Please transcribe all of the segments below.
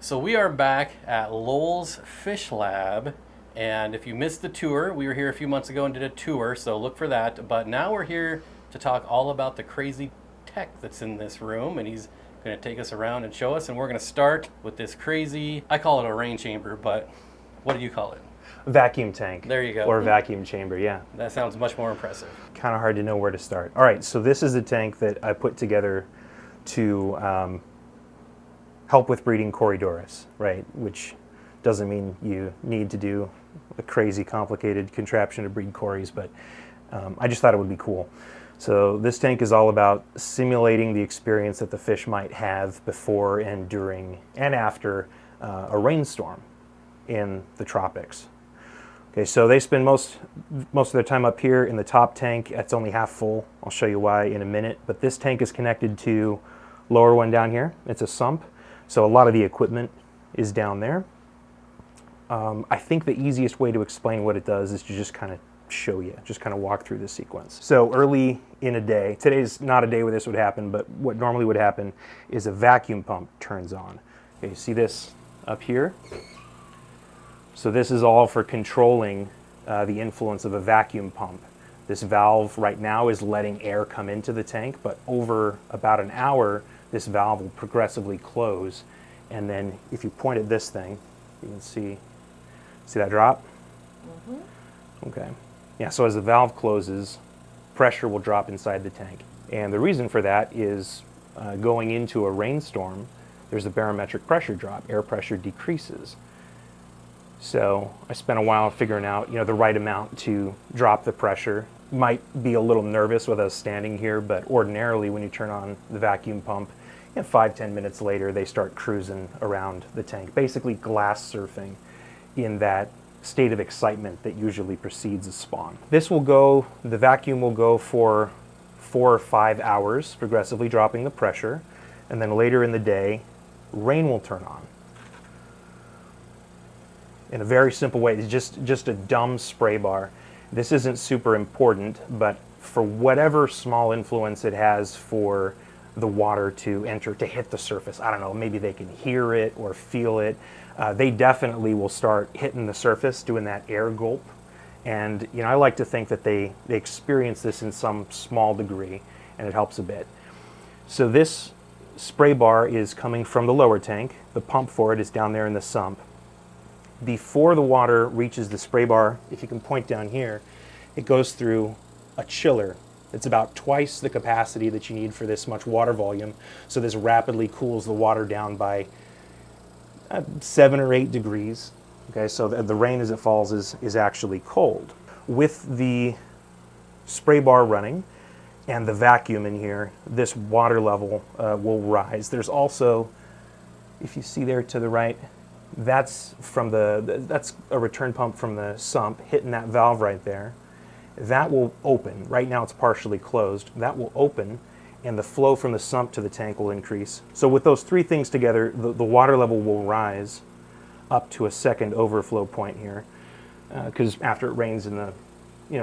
So we are back at Lowell's Fish Lab, and if you missed the tour, we were here a few months ago and did a tour, so look for that. But now we're here to talk all about the crazy tech that's in this room, and he's going to take us around and show us, and we're going to start with this crazy, I call it a rain chamber, but what do you call it? Vacuum tank. There you go. Or vacuum chamber, yeah. That sounds much more impressive. Kind of hard to know where to start. All right, so this is a tank that I put together to help with breeding Corydoras, right? Which doesn't mean you need to do a crazy complicated contraption to breed Corys, but I just thought it would be cool. So this tank is all about simulating the experience that the fish might have before and during and after a rainstorm in the tropics. Okay, so they spend most of their time up here in the top tank. It's only half full. I'll show you why in a minute. But this tank is connected to lower one down here. It's a sump. So a lot of the equipment is down there. I think the easiest way to explain what it does is to just kind of show you, just kind of walk through the sequence. So early in a day, today's not a day where this would happen, but what normally would happen is a vacuum pump turns on. Okay, you see this up here? So this is all for controlling the influence of a vacuum pump. This valve right now is letting air come into the tank, but over about an hour, this valve will progressively close. And then if you point at this thing, you can see that drop? Mm-hmm. Okay. Yeah, so as the valve closes, pressure will drop inside the tank. And the reason for that is going into a rainstorm, there's a barometric pressure drop. Air pressure decreases. So I spent a while figuring out, the right amount to drop the pressure. Might be a little nervous with us standing here, but ordinarily when you turn on the vacuum pump, 5-10 minutes later they start cruising around the tank, basically glass surfing in that state of excitement that usually precedes a spawn. The vacuum will go for 4 or 5 hours, progressively dropping the pressure, and then later in the day, rain will turn on. In a very simple way, it's just a dumb spray bar. This isn't super important, but for whatever small influence it has for the water to hit the surface, I don't know, maybe they can hear it or feel it, they definitely will start hitting the surface, doing that air gulp. And I like to think that they experience this in some small degree, and it helps a bit. So this spray bar is coming from the lower tank. The pump for it is down there in the sump. Before the water reaches the spray bar, if you can point down here, it goes through a chiller. It's about twice the capacity that you need for this much water volume. So this rapidly cools the water down by 7 or 8 degrees. Okay, so the rain as it falls is actually cold. With the spray bar running and the vacuum in here, this water level will rise. There's also, if you see there to the right, that's a return pump from the sump hitting that valve right there. That will open. Right now it's partially closed. That will open, and the flow from the sump to the tank will increase. So with those three things together, the water level will rise up to a second overflow point here, because after it rains in the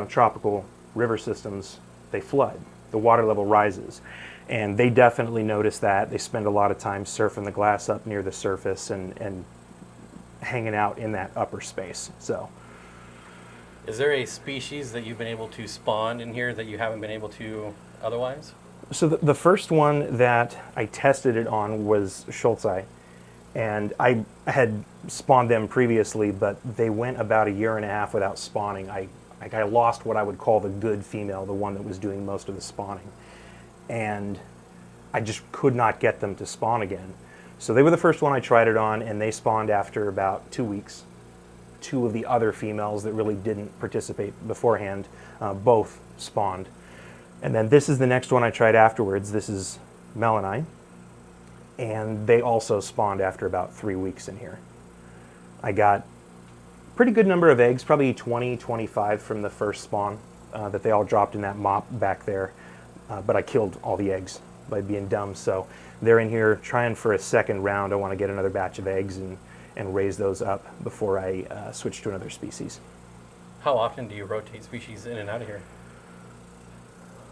tropical river systems, they flood. The water level rises, and they definitely notice that. They spend a lot of time surfing the glass up near the surface and hanging out in that upper space. So. Is there a species that you've been able to spawn in here that you haven't been able to otherwise? So the first one that I tested it on was Schultzi, and I had spawned them previously, but they went about 1.5 years without spawning. I lost what I would call the good female, the one that was doing most of the spawning, and I just could not get them to spawn again. So they were the first one I tried it on, and they spawned after about 2 weeks. 2 of the other females that really didn't participate beforehand both spawned. And then this is the next one I tried afterwards. This is Melanine, and they also spawned after about 3 weeks in here. I got a pretty good number of eggs, probably 20, 25 from the first spawn that they all dropped in that mop back there, but I killed all the eggs by being dumb. So they're in here trying for a second round. I want to get another batch of eggs and raise those up before I switch to another species. How often do you rotate species in and out of here?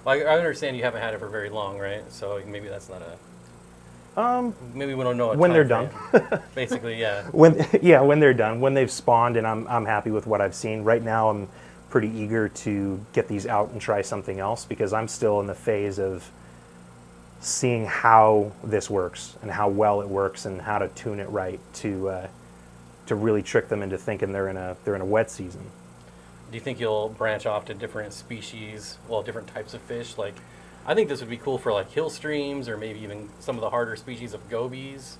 Well, I understand you haven't had it for very long, right? So maybe that's not a Maybe we don't know when they're done. Basically, yeah. When they're done, when they've spawned, and I'm happy with what I've seen. Right now, I'm pretty eager to get these out and try something else because I'm still in the phase of seeing how this works and how well it works and how to tune it right to really trick them into thinking they're in a wet season. Do you think you'll branch off to different species, well, different types of fish? Like, I think this would be cool for like hill streams or maybe even some of the harder species of gobies.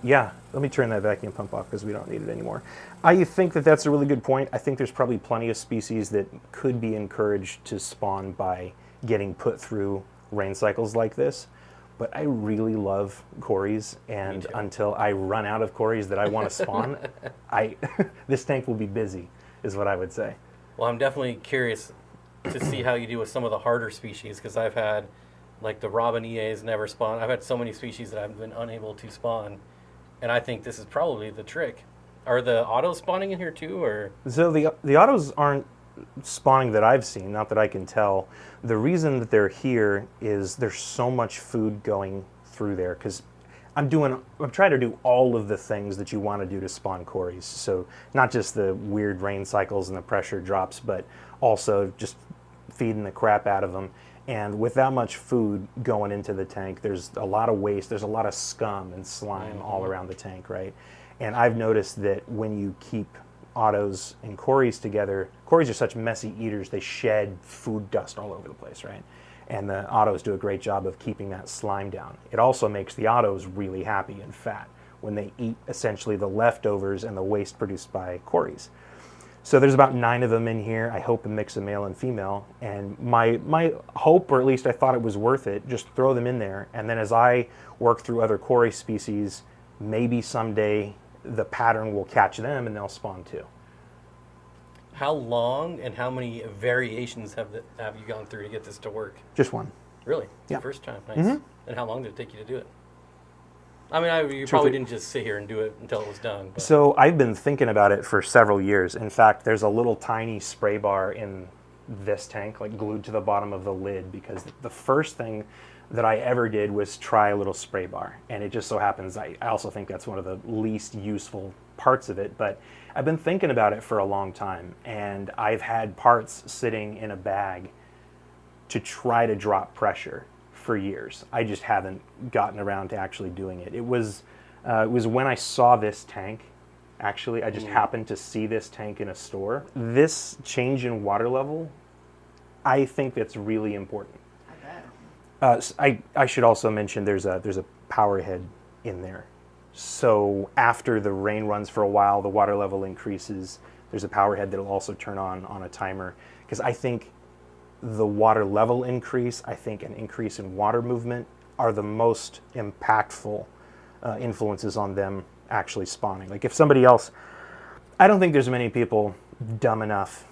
Yeah, let me turn that vacuum pump off because we don't need it anymore. I think that that's a really good point. I think there's probably plenty of species that could be encouraged to spawn by getting put through rain cycles like this. But I really love cories, and until I run out of cories that I want to spawn, this tank will be busy, is what I would say. Well, I'm definitely curious to see how you do with some of the harder species because I've had, like the robin EAs never spawn. I've had so many species that I've been unable to spawn, and I think this is probably the trick. Are the autos spawning in here too, or? So the autos aren't spawning that I've seen, not that I can tell. The reason that they're here is there's so much food going through there because I'm trying to do all of the things that you want to do to spawn cories. So not just the weird rain cycles and the pressure drops, but also just feeding the crap out of them. And with that much food going into the tank, there's a lot of waste. There's a lot of scum and slime all around the tank, right? And I've noticed that when you keep autos and cories together, cories are such messy eaters, they shed food dust all over the place, right? And the autos do a great job of keeping that slime down. It also makes the autos really happy and fat when they eat essentially the leftovers and the waste produced by cories. So there's about 9 of them in here. I hope a mix of male and female. And my hope, or at least I thought it was worth it, just throw them in there. And then as I work through other cory species, maybe someday the pattern will catch them and they'll spawn too. How long and how many variations have you gone through to get this to work? Just one. Really? Yeah. The first time? Nice. Mm-hmm. And how long did it take you to do it? I mean, you probably didn't just sit here and do it until it was done. But. So I've been thinking about it for several years. In fact, there's a little tiny spray bar in this tank, like glued to the bottom of the lid, because the first thing that I ever did was try a little spray bar. And it just so happens, I also think that's one of the least useful parts of it, but I've been thinking about it for a long time. And I've had parts sitting in a bag to try to drop pressure for years. I just haven't gotten around to actually doing it. It was when I saw this tank, actually, I just happened to see this tank in a store. This change in water level, I think that's really important. I should also mention there's a power head in there. So after the rain runs for a while, the water level increases. There's a power head that'll also turn on a timer, because I think the water level increase, I think an increase in water movement are the most impactful influences on them actually spawning. Like if somebody else, I don't think there's many people dumb enough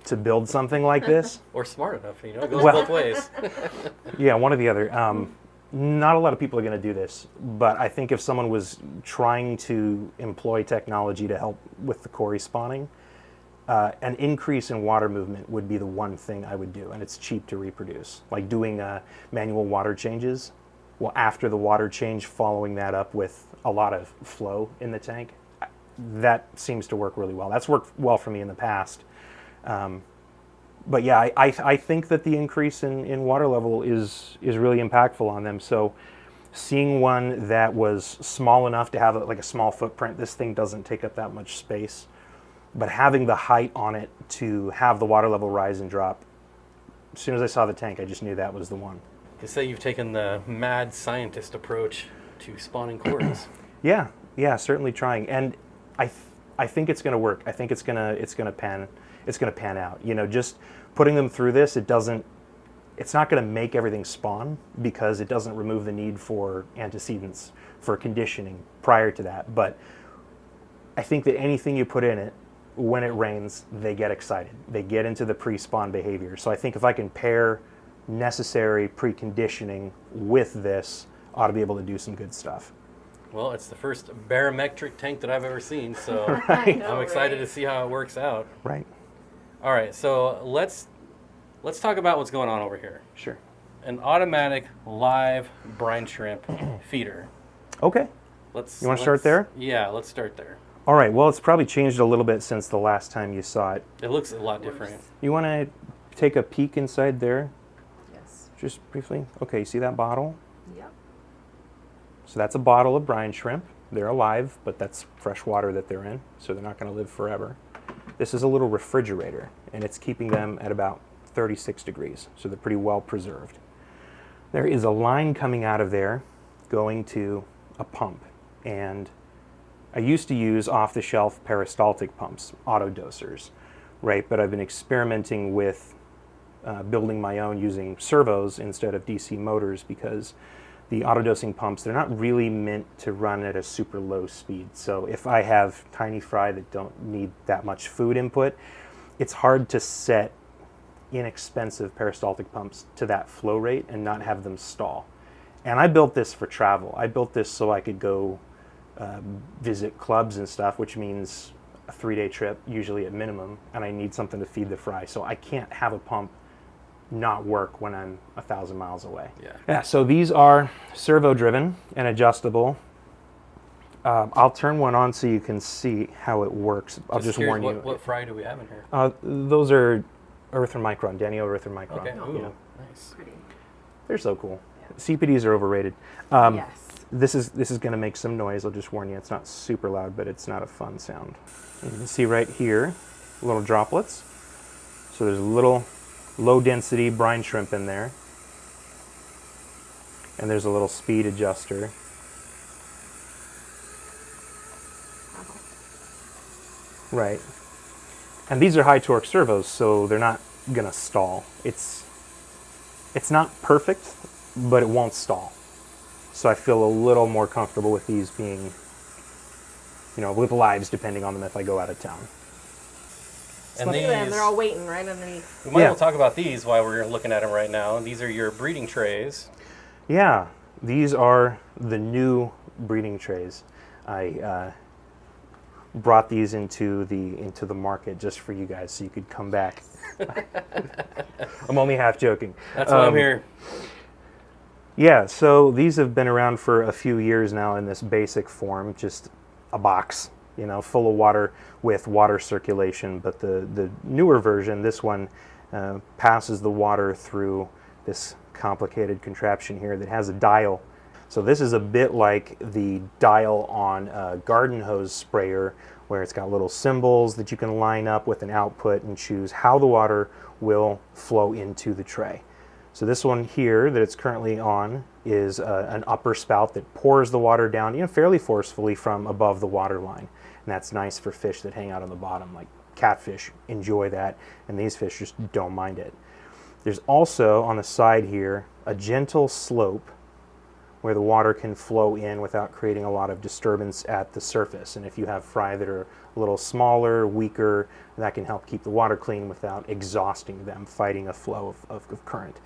to build something like this. Or smart enough, it goes both ways. Yeah, one or the other. Not a lot of people are going to do this, but I think if someone was trying to employ technology to help with the cory spawning, an increase in water movement would be the one thing I would do, and it's cheap to reproduce. Like doing manual water changes. Well, after the water change, following that up with a lot of flow in the tank, that seems to work really well. That's worked well for me in the past. But yeah, I think that the increase in water level is really impactful on them. So seeing one that was small enough to have like a small footprint, this thing doesn't take up that much space, but having the height on it to have the water level rise and drop, as soon as I saw the tank, I just knew that was the one. You say you've taken the mad scientist approach to spawning cories. Yeah, certainly trying, and I think it's going to work. I think it's going to pan out. Just putting them through this, it's not going to make everything spawn, because it doesn't remove the need for antecedents, for conditioning prior to that. But I think that anything you put in it, when it rains, they get excited. They get into the pre-spawn behavior. So I think if I can pair necessary preconditioning with this, ought to be able to do some good stuff. Well, it's the first barometric tank that I've ever seen, so Right. I'm excited to see how it works out. Right. All right, so let's talk about what's going on over here. Sure. an automatic live brine shrimp feeder. Okay. Let's. You want to start there? Yeah, let's start there. All right. Well, it's probably changed a little bit since the last time you saw it. It looks a lot different. You want to take a peek inside there? Yes. Just briefly. Okay, you see that bottle? Yep. So that's a bottle of brine shrimp. They're alive, but that's fresh water that they're in, so they're not going to live forever. This is a little refrigerator, and it's keeping them at about 36 degrees, so they're pretty well preserved. There is a line coming out of there going to a pump, and I used to use off-the-shelf peristaltic pumps, autodosers, right? But I've been experimenting with building my own using servos instead of DC motors because the autodosing pumps, they're not really meant to run at a super low speed. So if I have tiny fry that don't need that much food input, it's hard to set inexpensive peristaltic pumps to that flow rate and not have them stall. And I built this for travel. I built this so I could go visit clubs and stuff, which means a 3-day trip, usually at minimum, and I need something to feed the fry. So I can't have a pump not work when I'm 1,000 miles away. Yeah, so these are servo driven and adjustable. I'll turn one on so you can see how it works. I'll just warn you. What fry do we have in here? Those are Earther Micron, Danio Earther Micron. Okay, ooh, Yeah. nice. Pretty. They're so cool. Yeah. CPDs are overrated. Yes. This is going to make some noise. I'll just warn you. It's not super loud, but it's not a fun sound. And you can see right here, little droplets. So there's a little low density brine shrimp in there. And there's a little speed adjuster. Right. And these are high torque servos, so they're not going to stall. It's not perfect, but it won't stall. So I feel a little more comfortable with these being, with lives depending on them if I go out of town. And Look at them, they're all waiting right underneath. We might as well talk about these while we're looking at them right now. These are your breeding trays. Yeah, these are the new breeding trays. I brought these into the market just for you guys, so you could come back. I'm only half joking. That's why I'm here. Yeah, so these have been around for a few years now in this basic form, just a box, full of water with water circulation. But the newer version, this one, passes the water through this complicated contraption here that has a dial. So this is a bit like the dial on a garden hose sprayer, where it's got little symbols that you can line up with an output and choose how the water will flow into the tray. So this one here that it's currently on is an upper spout that pours the water down, fairly forcefully from above the water line. And that's nice for fish that hang out on the bottom, like catfish enjoy that, and these fish just don't mind it. There's also on the side here a gentle slope where the water can flow in without creating a lot of disturbance at the surface. And if you have fry that are a little smaller, weaker, that can help keep the water clean without exhausting them, fighting a flow of current.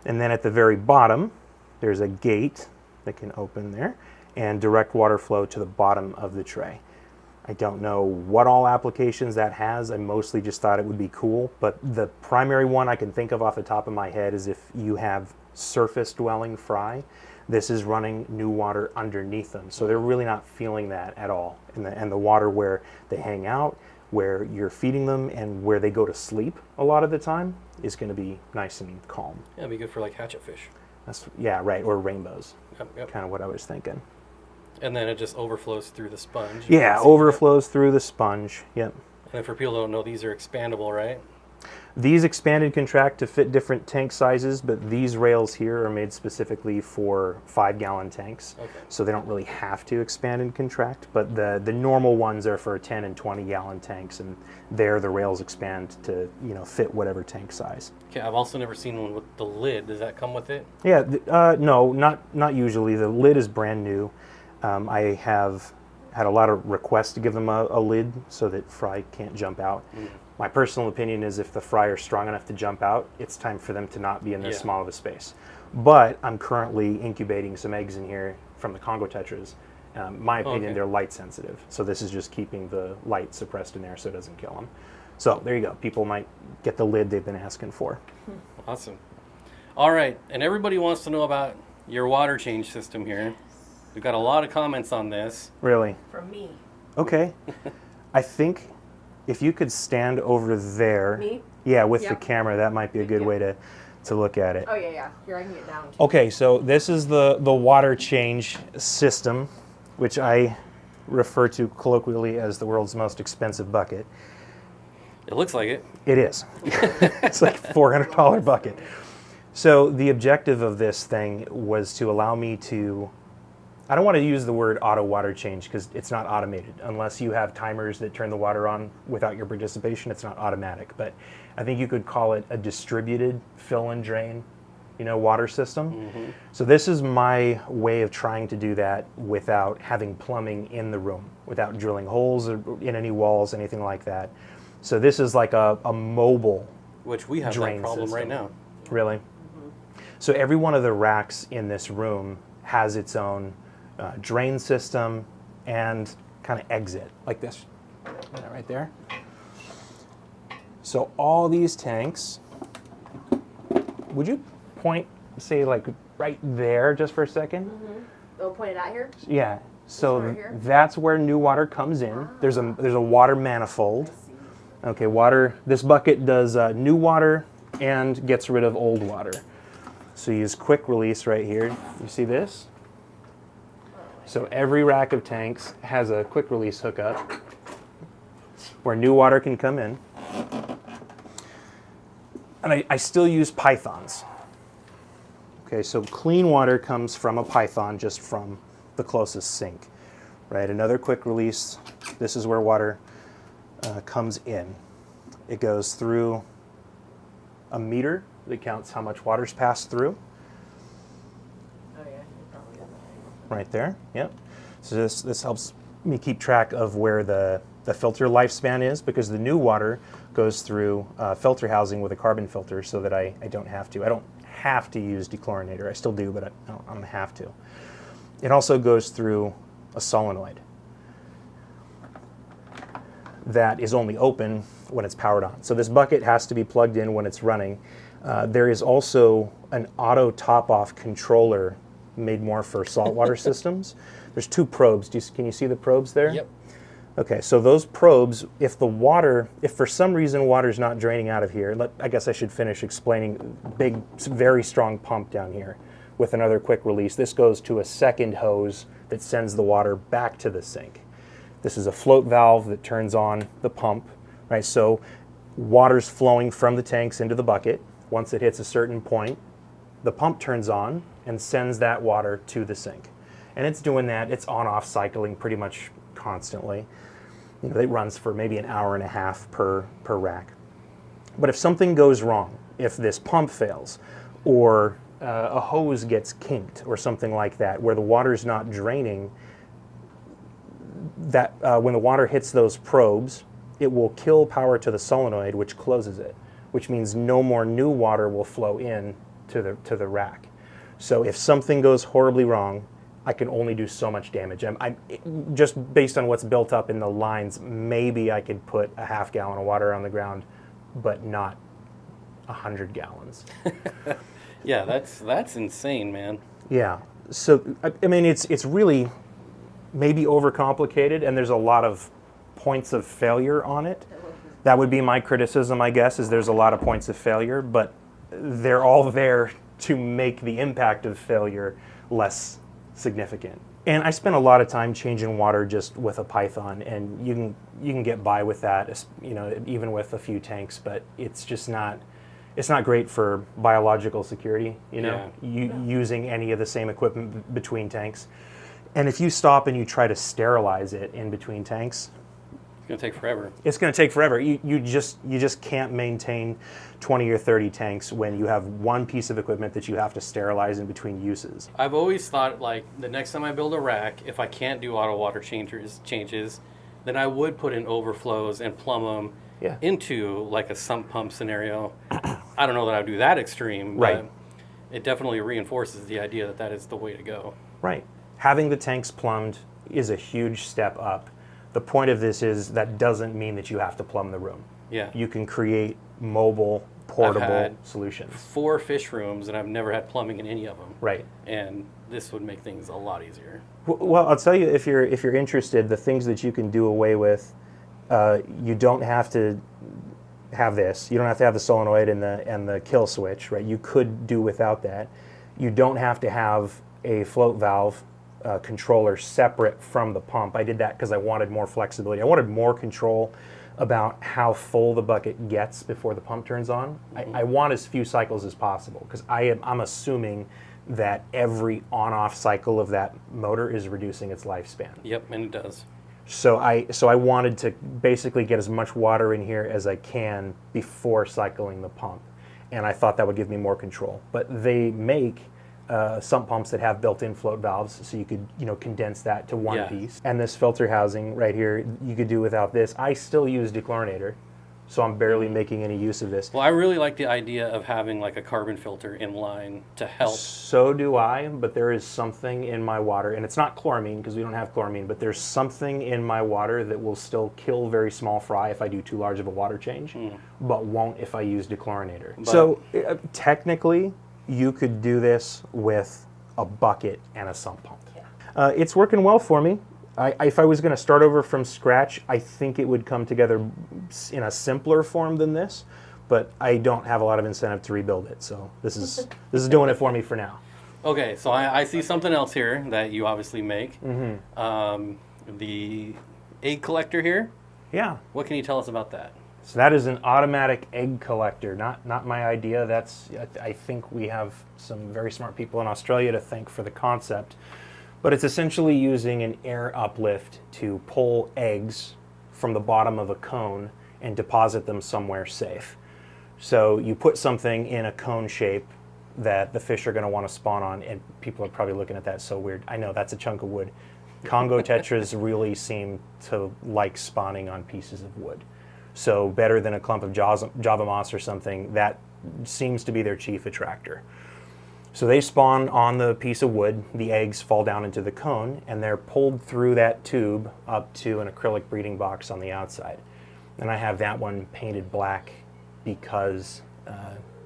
And then at the very bottom, there's a gate that can open there and direct water flow to the bottom of the tray. I don't know what all applications that has. I mostly just thought it would be cool, but the primary one I can think of off the top of my head is if you have surface dwelling fry, this is running new water underneath them. So they're really not feeling that at all. And the water where they hang out, where you're feeding them, and where they go to sleep a lot of the time is going to be nice and calm. Yeah, it'd be good for like hatchetfish. Yeah, right, or rainbows. Yep. Kind of what I was thinking. And then it just overflows through the sponge. Yeah, overflows through the sponge. Yep. And for people who don't know, these are expandable, right? These expand and contract to fit different tank sizes, but these rails here are made specifically for 5-gallon tanks. Okay. So they don't really have to expand and contract, but the normal ones are for 10 and 20-gallon tanks, and there the rails expand to fit whatever tank size. Okay, I've also never seen one with the lid. Does that come with it? Yeah, no, not usually. The lid is brand new. I have had a lot of requests to give them a lid so that fry can't jump out. My personal opinion is if the fry are strong enough to jump out, it's time for them to not be in this small of a space. But I'm currently incubating some eggs in here from the Congo tetras. My opinion, they're light sensitive. So this is just keeping the light suppressed in there so it doesn't kill them. So there you go. People might get the lid they've been asking for. Awesome. All right, and everybody wants to know about your water change system here. We've got a lot of comments on this. Really? From me. Okay. I think if you could stand over there. Me? Yeah, with the Yep. camera, that might be a good way to look at it. Oh, yeah, yeah. Here, I can get down. Too. Okay, so this is the water change system, which I refer to colloquially as the world's most expensive bucket. It looks like it. It is. It's like a $400 bucket. So the objective of this thing was to allow me to, I don't want to use the word auto water change because it's not automated. Unless you have timers that turn the water on without your participation, it's not automatic. But I think you could call it a distributed fill and drain, water system. Mm-hmm. So this is my way of trying to do that without having plumbing in the room, without drilling holes in any walls, anything like that. So this is like a mobile Which we have drain that problem system. right now. Really? Mm-hmm. So every one of the racks in this room has its own drain system and kind of exit, like this, right there. So all these tanks, would you point, say like right there just for a second? Mm-hmm. Oh, point it out here? Yeah. So right here? that's where new water comes in. There's a water manifold. I see. Okay, water. This bucket does new water and gets rid of old water. So you use quick release right here. You see this? So every rack of tanks has a quick release hookup where new water can come in. And I still use pythons. Okay, so clean water comes from a python, just from the closest sink, right? Another quick release. This is where water comes in. It goes through a meter that counts how much water's passed through. Oh, yeah. You probably got that. Right there, yep. So this helps me keep track of where the filter lifespan is, because the new water goes through filter housing with a carbon filter, so that I don't have to. I don't have to use dechlorinator. I still do, but I don't have to. It also goes through a solenoid that is only open when it's powered on. So this bucket has to be plugged in when it's running. There is also an auto top-off controller made more for saltwater systems. There's two probes. Can you see the probes there? Yep. Okay, so those probes, if for some reason water's not draining out of here, I guess I should finish explaining. Big, very strong pump down here with another quick release. This goes to a second hose that sends the water back to the sink. This is a float valve that turns on the pump, right? So water's flowing from the tanks into the bucket. Once it hits a certain point, the pump turns on and sends that water to the sink. And it's doing that, it's on-off cycling pretty much constantly. It runs for maybe an hour and a half per rack. But if something goes wrong, if this pump fails, or a hose gets kinked or something like that, where the water's not draining, that when the water hits those probes, it will kill power to the solenoid, which closes it, which means no more new water will flow in to the rack. So if something goes horribly wrong, I can only do so much damage. I'm just based on what's built up in the lines, maybe I could put a half gallon of water on the ground, but not 100 gallons. Yeah, that's insane, man. Yeah. So I mean, it's really maybe overcomplicated, and there's a lot of points of failure on it. That would be my criticism, I guess, is there's a lot of points of failure, but they're all there to make the impact of failure less significant. And I spent a lot of time changing water just with a python, and you can get by with that, even with a few tanks, but it's just not great for biological security, using any of the same equipment between tanks. And if you stop and you try to sterilize it in between tanks, It's gonna take forever. it's going to take forever. You just can't maintain 20 or 30 tanks when you have one piece of equipment that you have to sterilize in between uses. I've always thought, like, the next time I build a rack, if I can't do auto water changes, then I would put in overflows and plumb them into like a sump pump scenario. I don't know that I would do that extreme, but Right. it definitely reinforces the idea that that is the way to go. Right. Having the tanks plumbed is a huge step up. The point of this is that doesn't mean that you have to plumb the room. Yeah. You can create mobile portable had solutions. 4 fish rooms, and I've never had plumbing in any of them. Right. And this would make things a lot easier. Well, I'll tell you, if you're interested, the things that you can do away with, you don't have to have this. You don't have to have the solenoid and the kill switch, right? You could do without that. You don't have to have a float valve controller separate from the pump. I did that because I wanted more flexibility. I wanted more control about how full the bucket gets before the pump turns on. I want as few cycles as possible because I'm assuming that every on-off cycle of that motor is reducing its lifespan. Yep, and it does. So I wanted to basically get as much water in here as I can before cycling the pump, and I thought that would give me more control. But they make sump pumps that have built-in float valves, so you could condense that to one piece. And this filter housing right here, you could do without this. I still use dechlorinator, so I'm barely making any use of this. Well, I really like the idea of having like a carbon filter in line to help. So do I, but there is something in my water, and it's not chloramine because we don't have chloramine, but there's something in my water that will still kill very small fry if I do too large of a water change, but won't if I use dechlorinator. But so technically, you could do this with a bucket and a sump pump. Yeah. It's working well for me. If I was going to start over from scratch, I think it would come together in a simpler form than this, but I don't have a lot of incentive to rebuild it, so this is doing it for me for now. Okay, so I see something else here that you obviously make. The egg collector here. Yeah. What can you tell us about that? So that is an automatic egg collector. Not my idea. I think we have some very smart people in Australia to thank for the concept. But it's essentially using an air uplift to pull eggs from the bottom of a cone and deposit them somewhere safe. So you put something in a cone shape that the fish are going to want to spawn on, and people are probably looking at that so weird. I know, that's a chunk of wood. Congo tetras really seem to like spawning on pieces of wood. So better than a clump of Java moss or something, that seems to be their chief attractor. So they spawn on the piece of wood, the eggs fall down into the cone, and they're pulled through that tube up to an acrylic breeding box on the outside. And I have that one painted black because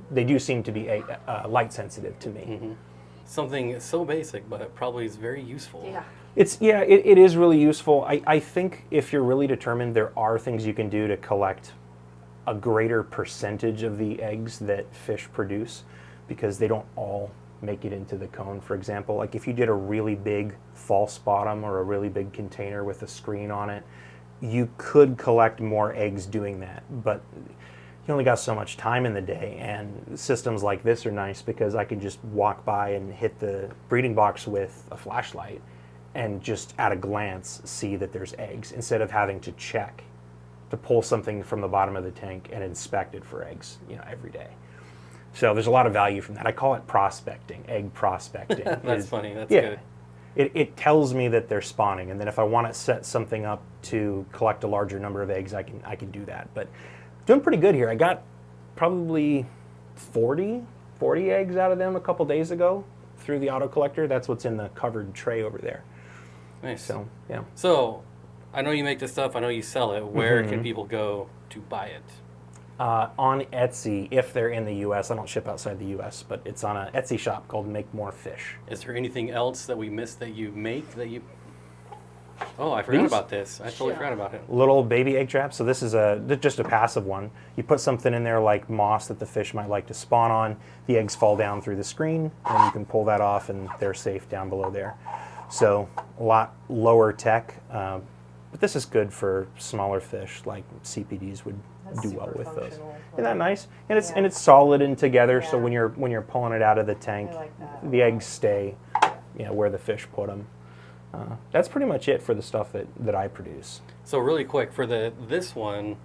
they do seem to be light sensitive to me. Something so basic, but it probably is very useful. Yeah. It is really useful. I think if you're really determined, there are things you can do to collect a greater percentage of the eggs that fish produce, because they don't all make it into the cone. For example, like if you did a really big false bottom or a really big container with a screen on it, you could collect more eggs doing that, but you only got so much time in the day, and systems like this are nice because I can just walk by and hit the breeding box with a flashlight and just at a glance see that there's eggs, instead of having to check to pull something from the bottom of the tank and inspect it for eggs, every day. So there's a lot of value from that. I call it prospecting, egg prospecting. That's funny. That's good. It tells me that they're spawning, and then if I want to set something up to collect a larger number of eggs, I can do that. But doing pretty good here. I got probably 40 eggs out of them a couple days ago through the auto collector. That's what's in the covered tray over there. Nice. So, yeah. So, I know you make this stuff. I know you sell it. Where can people go to buy it? On Etsy, if they're in the U.S. I don't ship outside the U.S., but it's on an Etsy shop called Make More Fish. Is there anything else that we missed that you make that you... Oh, I forgot about this. I totally forgot about it. Little baby egg traps. So this is just a passive one. You put something in there like moss that the fish might like to spawn on. The eggs fall down through the screen, and you can pull that off, and they're safe down below there. So a lot lower tech, but this is good for smaller fish like CPDs would do well with those. Isn't that nice? And it's solid and together. So when you're pulling it out of the tank, the eggs stay, where the fish put them. That's pretty much it for the stuff that I produce. So really quick, for this one,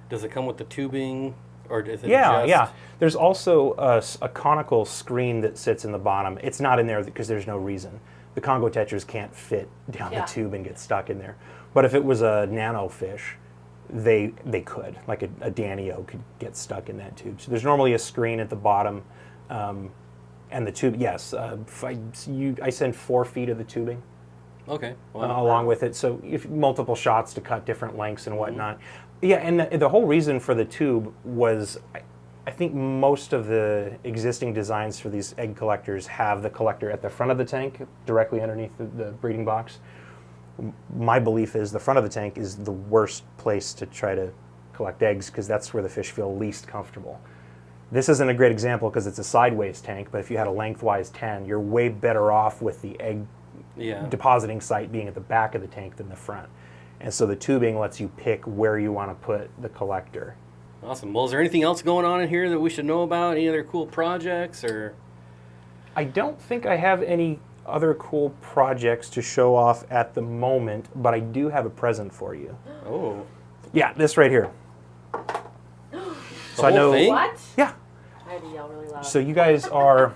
does it come with the tubing, or is it Yeah. There's also a conical screen that sits in the bottom. It's not in there because there's no reason. The Congo tetras can't fit down the tube and get stuck in there. But if it was a nano fish, they could, like a Danio could get stuck in that tube. So there's normally a screen at the bottom, and the tube. Yes, I send 4 feet of the tubing. Okay. Along with it, so if multiple shots to cut different lengths and whatnot. Yeah, and the whole reason for the tube was I think most of the existing designs for these egg collectors have the collector at the front of the tank, directly underneath the breeding box. My belief is the front of the tank is the worst place to try to collect eggs because that's where the fish feel least comfortable. This isn't a great example because it's a sideways tank, but if you had a lengthwise 10, you're way better off with the egg depositing site being at the back of the tank than the front. And so the tubing lets you pick where you want to put the collector. Awesome. Well, is there anything else going on in here that we should know about? Any other cool projects or? I don't think I have any other cool projects to show off at the moment, but I do have a present for you. Oh. Yeah, this right here. The whole thing? What? Yeah. I had to yell really loud. So you guys are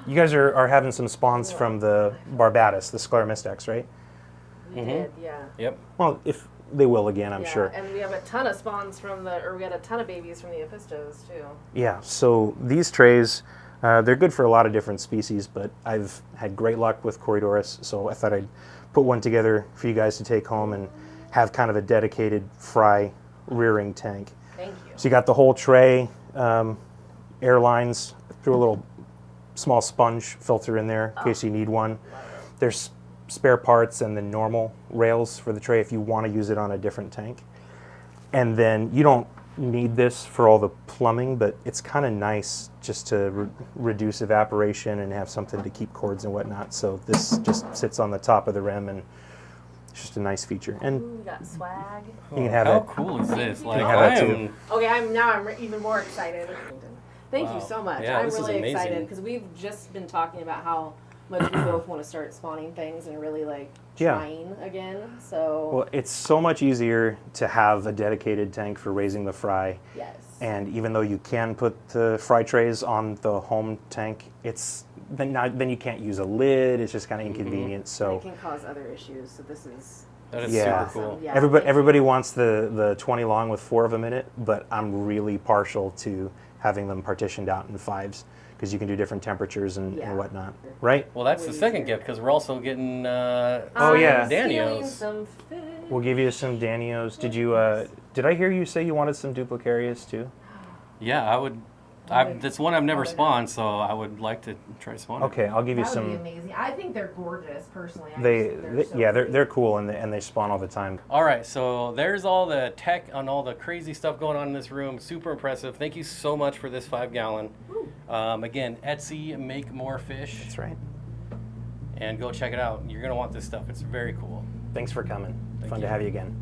having some spawns from the Barbatus, the Scleromistex, right? We did, yeah. Yep. Well, if they will again, I'm Yeah, sure. and we have a ton of spawns from we had a ton of babies from the Aphistos too. Yeah, so these trays, they're good for a lot of different species, but I've had great luck with Corydoras, so I thought I'd put one together for you guys to take home and have kind of a dedicated fry rearing tank. Thank you. So you got the whole tray, air lines, threw a little small sponge filter in there in case you need one. There's spare parts and the normal rails for the tray if you want to use it on a different tank. And then you don't need this for all the plumbing, but it's kind of nice just to reduce evaporation and have something to keep cords and whatnot. So this just sits on the top of the rim and it's just a nice feature. And Ooh, we got swag. you can have How that. cool is this? Like, have that I too. am- Okay, I'm even more excited. Thank Wow. you so much. Yeah, I'm this is really amazing. excited because we've just been talking about how much we both want to start spawning things and really like Yeah. trying again. So Well, it's so much easier to have a dedicated tank for raising the fry. yes. And even though you can put the fry trays on the home tank, it's then you can't use a lid. It's just kind of inconvenient. And So it can cause other issues. So this is That is Yeah. super cool. Yeah, everybody thank everybody wants the 20 long with 4 of them in it, but I'm really partial to having them partitioned out in 5s because you can do different temperatures and Yeah. whatnot, right? Well, that's the Way second easier. gift because we're also getting Oh, yeah. I'm stealing Danios. some fish. We'll give you some Danios. Did I hear you say you wanted some Duplicarius too? Yeah, I would. That's one I've never spawned, so I would like to try spawning. Okay, I'll give you That would be some. amazing. I think they're gorgeous, personally. They're cool and they spawn all the time. All right, so there's all the tech on all the crazy stuff going on in this room. Super impressive. Thank you so much for this 5-gallon. Again, Etsy, Make More Fish, That's right. and go check it out. You're gonna want this stuff. It's very cool. Thanks for coming. Fun to you. have you again.